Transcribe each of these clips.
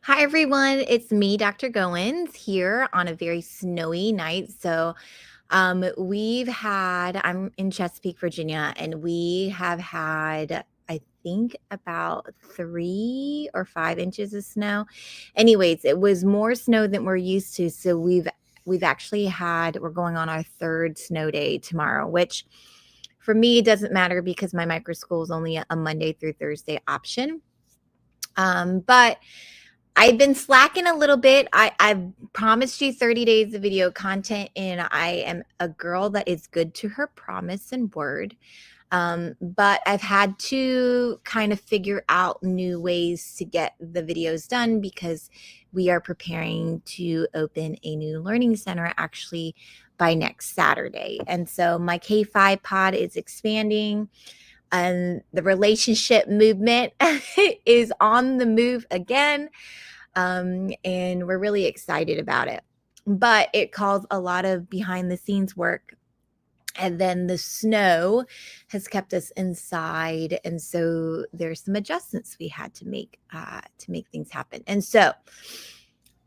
Hi, everyone. It's me, Dr. Goins, here on a very snowy night. I'm in Chesapeake, Virginia, and we have had, I think, about 3 or 5 inches of snow. Anyways, it was more snow than we're used to. We've actually we're going on our third snow day tomorrow, which for me, it doesn't matter because my micro school is only a Monday through Thursday option. But I've been slacking a little bit. I've promised you 30 days of video content, and I am a girl that is good to her promise and word. But I've had to kind of figure out new ways to get the videos done because we are preparing to open a new learning center actually by next Saturday. And so my K5 pod is expanding and the relationship movement is on the move again. And we're really excited about it. But it calls a lot of behind the scenes work. And then the snow has kept us inside. And so there's some adjustments we had to make things happen. And so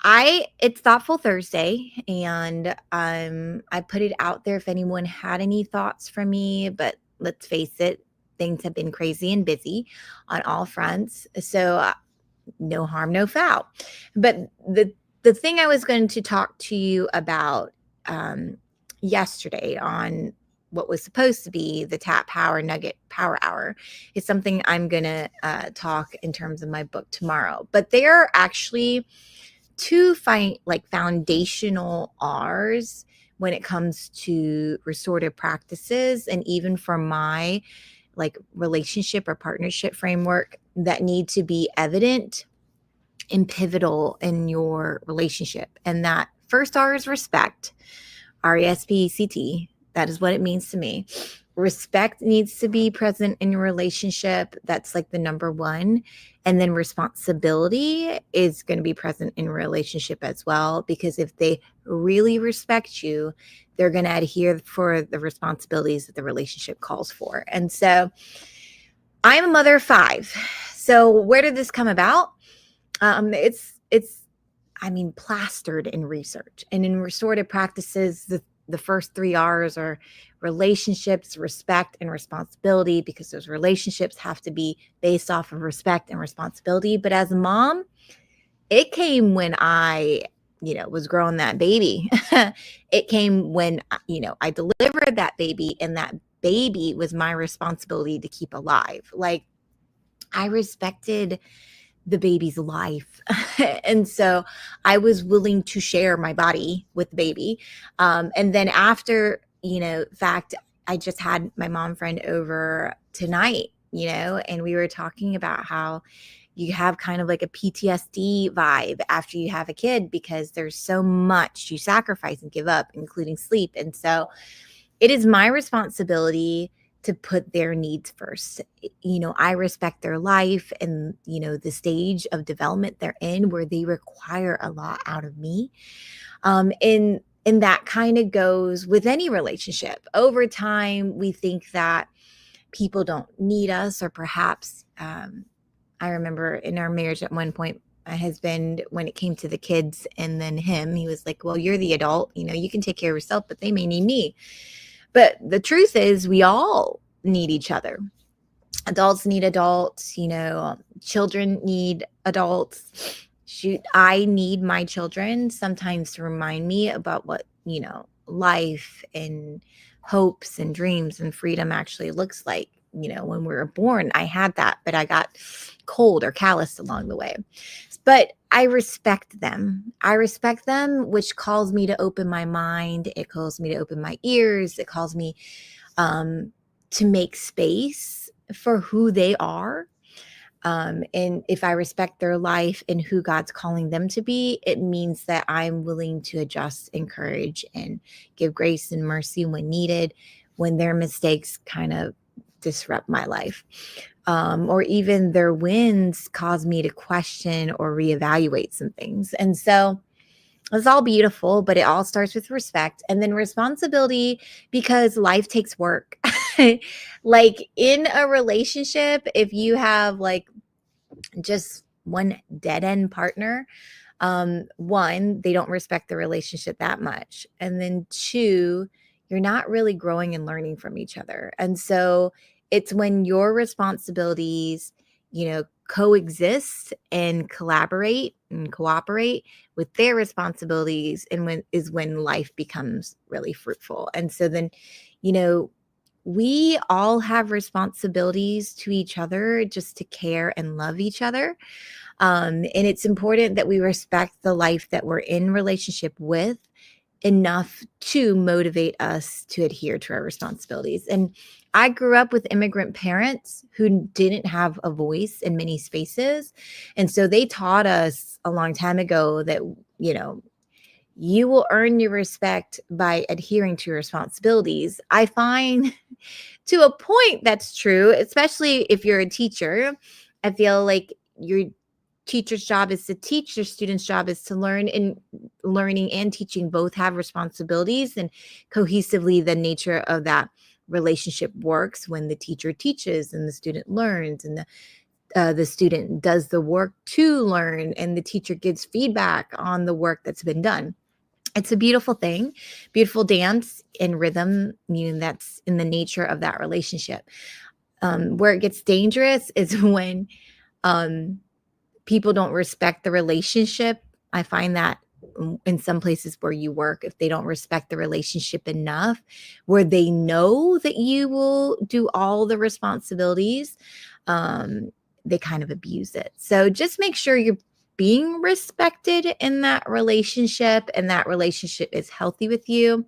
it's Thoughtful Thursday, and I put it out there if anyone had any thoughts for me, but let's face it, things have been crazy and busy on all fronts. So no harm, no foul. But the thing I was going to talk to you about yesterday on what was supposed to be the Tap Power Nugget Power Hour is something I'm going to talk in terms of my book tomorrow. But there are actually two foundational R's when it comes to restorative practices, and even for my relationship or partnership framework that need to be evident and pivotal in your relationship. And that first R is respect, RESPECT. That is what it means to me. Respect needs to be present in your relationship. That's like the number one. And then responsibility is going to be present in a relationship as well, because if they really respect you, they're going to adhere for the responsibilities that the relationship calls for. And so I'm a mother of 5. So where did this come about? It's plastered in research and in restorative practices. The first 3 R's are relationships, respect, and responsibility, because those relationships have to be based off of respect and responsibility. But as a mom, it came when I was growing that baby. It came when I delivered that baby, and that baby was my responsibility to keep alive. Like, I respected the baby's life. And so I was willing to share my body with the baby. And then after, fact, I just had my mom friend over tonight, and we were talking about how you have kind of like a PTSD vibe after you have a kid, because there's so much you sacrifice and give up, including sleep. And so it is my responsibility to put their needs first. I respect their life and, the stage of development they're in, where they require a lot out of me. And that kind of goes with any relationship. Over time, we think that people don't need us, or perhaps, I remember in our marriage at one point, my husband, when it came to the kids and then him, he was like, well, you're the adult, you can take care of yourself, but they may need me. But the truth is, we all need each other. Adults need adults, children need adults. Shoot, I need my children sometimes to remind me about what, life and hopes and dreams and freedom actually looks like. When we were born, I had that, but I got cold or calloused along the way. But I respect them. Which calls me to open my mind. It calls me to open my ears. It calls me to make space for who they are. And if I respect their life and who God's calling them to be, it means that I'm willing to adjust, encourage, and give grace and mercy when needed, when their mistakes kind of disrupt my life. Or even their wins cause me to question or reevaluate some things. And so it's all beautiful, but it all starts with respect and then responsibility, because life takes work. Like in a relationship, if you have just one dead end partner, one, they don't respect the relationship that much. And then two, you're not really growing and learning from each other. And so it's when your responsibilities, coexist and collaborate and cooperate with their responsibilities, and when life becomes really fruitful. And so then, you know, we all have responsibilities to each other just to care and love each other. And it's important that we respect the life that we're in relationship with enough to motivate us to adhere to our responsibilities. And I grew up with immigrant parents who didn't have a voice in many spaces. And so they taught us a long time ago that, you know, you will earn your respect by adhering to your responsibilities. I find to a point that's true, especially if you're a teacher. I feel like your teacher's job is to teach, your student's job is to learn, and learning and teaching both have responsibilities, and cohesively the nature of that relationship works when the teacher teaches and the student learns, and the student does the work to learn, and the teacher gives feedback on the work that's been done. It's a beautiful thing, beautiful dance and rhythm, that's in the nature of that relationship. Where it gets dangerous is when um, people don't respect the relationship. I find that in some places where you work, if they don't respect the relationship enough, where they know that you will do all the responsibilities, they kind of abuse it. So just make sure you're being respected in that relationship, and that relationship is healthy with you.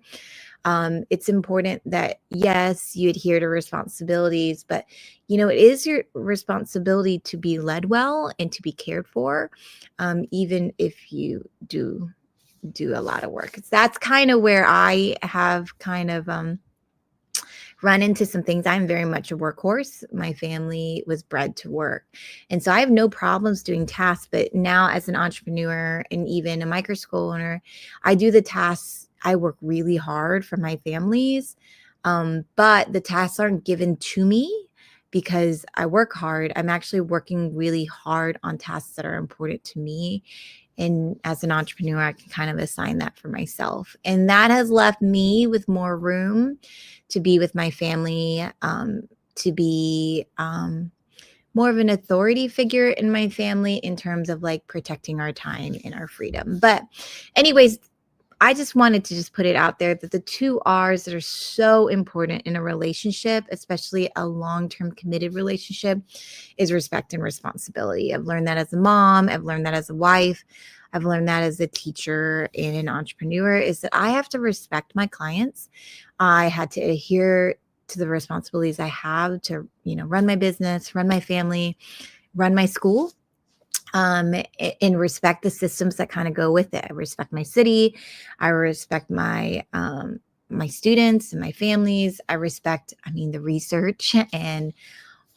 It's important that, yes, you adhere to responsibilities, but it is your responsibility to be led well and to be cared for, even if you do a lot of work. That's kind of where I have kind of run into some things. I'm very much a workhorse. My family was bred to work. And so I have no problems doing tasks. But now, as an entrepreneur and even a micro school owner, I do the tasks. I work really hard for my families. But the tasks aren't given to me because I work hard. I'm actually working really hard on tasks that are important to me. And as an entrepreneur, I can kind of assign that for myself. And that has left me with more room to be with my family, to be more of an authority figure in my family in terms of like protecting our time and our freedom. But anyways, I just wanted to just put it out there that the two R's that are so important in a relationship, especially a long-term committed relationship, is respect and responsibility. I've learned that as a mom. I've learned that as a wife. I've learned that as a teacher and an entrepreneur, is that I have to respect my clients. I had to adhere to the responsibilities I have to, run my business, run my family, run my school, and respect the systems that kind of go with it. I respect my city. I respect my students and my families. I respect, the research and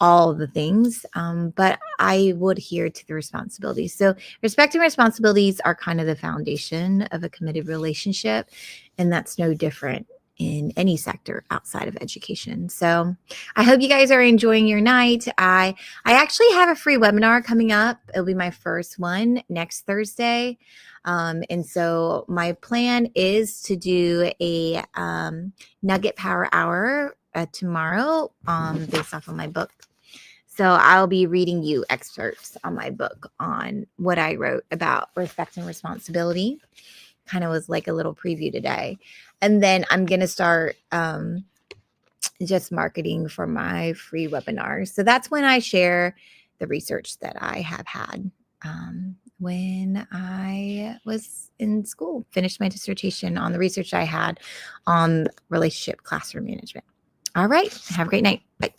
all the things. But I would adhere to the responsibilities. So respect and responsibilities are kind of the foundation of a committed relationship. And that's no different in any sector outside of education. So I hope you guys are enjoying your night. I actually have a free webinar coming up. It'll be my first one next Thursday. And so my plan is to do a Nugget Power Hour tomorrow, based off of my book. So I'll be reading you excerpts on my book on what I wrote about respect and responsibility. Kind of was like a little preview today. And then I'm going to start just marketing for my free webinar. So that's when I share the research that I have had when I was in school, finished my dissertation on the research I had on relationship classroom management. All right. Have a great night. Bye.